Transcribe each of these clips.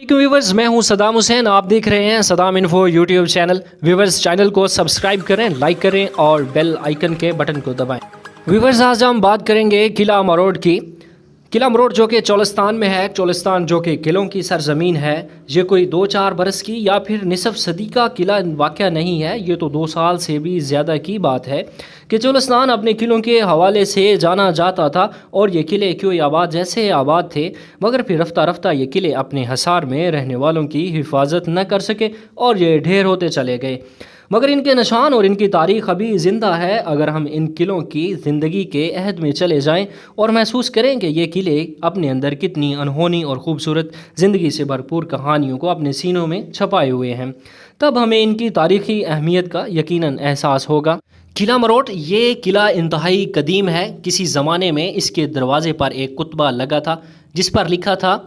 Viewers, मैं हूं सदाम हुसैन। आप देख रहे हैं Saddam info YouTube channel. Viewers, channel को सब्सक्राइब करें, लाइक करें और बेल आइकन के बटन को दबाएं। व्यूवर्स, आज हम बात करेंगे किला मरोड़ की। किला मरोड़ जो कि चोलिस्तान में है, चोलिस्तान जो कि किलों की सरजमीन है। ये कोई 2-4 बरस की या फिर निसफ सदी का किला वाक़या नहीं है, ये तो 2 साल से भी ज़्यादा की बात है कि चोलिस्तान अपने किलों के हवाले से जाना जाता था और ये किले क्यों आबाद जैसे आबाद थे, मगर फिर रफ्ता रफ्ता ये किले अपने हसार में रहने वालों की हिफाजत न कर सके और ये ढेर होते चले गए। मगर इनके निशान और इनकी तारीख़ अभी ज़िंदा है। अगर हम इन किलों की ज़िंदगी के अहद में चले जाएं और महसूस करें कि ये किले अपने अंदर कितनी अनहोनी और ख़ूबसूरत ज़िंदगी से भरपूर कहानियों को अपने सीनों में छपाए हुए हैं, तब हमें इनकी तारीख़ी अहमियत का यकीनन एहसास होगा। किला मरोड़ ये किला इंतहाई कदीम है। किसी ज़माने में इसके दरवाज़े पर एक कुतबा लगा था जिस पर लिखा था,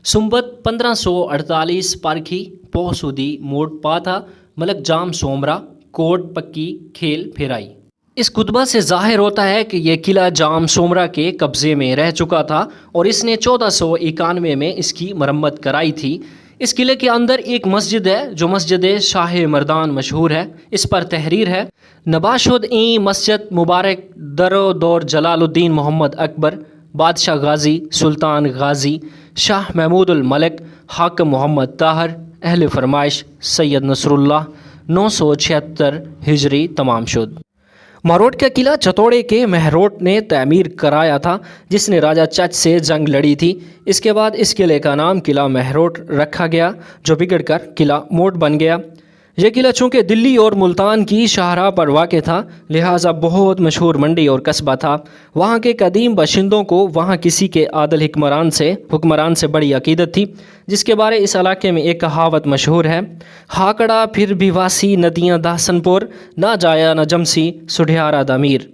सुंबत 1548 पारखी पौसूदी मोड़ पा था, मलक जाम सोमरा कोट पक्की खेल फेराई। इस कुतबा से ज़ाहिर होता है कि यह किला जाम सोमरा के कब्ज़े में रह चुका था और इसने 1491 में इसकी मरम्मत कराई थी। इस किले के अंदर एक मस्जिद है जो मस्जिद शाह मर्दान मशहूर है। इस पर तहरीर है, नबाशुद ई मस्जिद मुबारक दरो दौर जलालुद्दीन मोहम्मद अकबर बादशाह गाजी सुल्तान गाजी शाह महमूदुल मलिक हाकिम मोहम्मद ताहर अहले फरमाइश सैयद नसरुल्लाह 976 हिजरी तमाम शुद। मरोड़ का किला चतोड़े के महरोट ने तमीर कराया था, जिसने राजा चच से जंग लड़ी थी। इसके बाद इस किले का नाम किला महरोट रखा गया, जो बिगड़कर किला मोट बन गया। यह किला चूँकि दिल्ली और मुल्तान की शाहराह पर वाक़ था, लिहाजा बहुत मशहूर मंडी और कस्बा था। वहाँ के कदीम बाशिंदों को वहाँ किसी के आदल हुक्मरान से बड़ी अकीदत थी, जिसके बारे इस इलाके में एक कहावत मशहूर है, हाकड़ा फिर भी वासी नदियाँ दासनपुर ना जाया न जमसी सुढ़ियारा दामीर।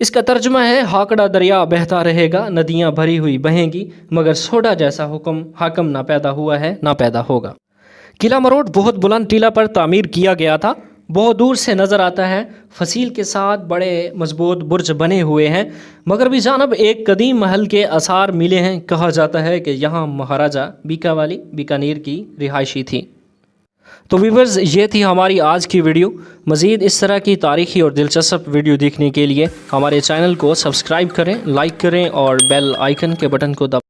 इसका तर्जुमा है, हाकड़ा दरिया बहता रहेगा, नदियाँ भरी हुई बहेंगी, मगर सोडा जैसा हुक्म हाकम ना पैदा हुआ है ना पैदा होगा। किला मरोड़ बहुत बुलंद टीला पर तामीर किया गया था। बहुत दूर से नज़र आता है। फसील के साथ बड़े मजबूत बुर्ज बने हुए हैं, मगर भी जानब एक कदीम महल के आसार मिले हैं। कहा जाता है कि यहाँ महाराजा बीकावाली बीकानेर की रिहायशी थी। तो व्यूअर्स, ये थी हमारी आज की वीडियो। मज़ीद इस तरह की तारीख़ी और दिलचस्प वीडियो देखने के लिए हमारे चैनल को सब्सक्राइब करें, लाइक करें और बेल आइकन के बटन को दबाएं।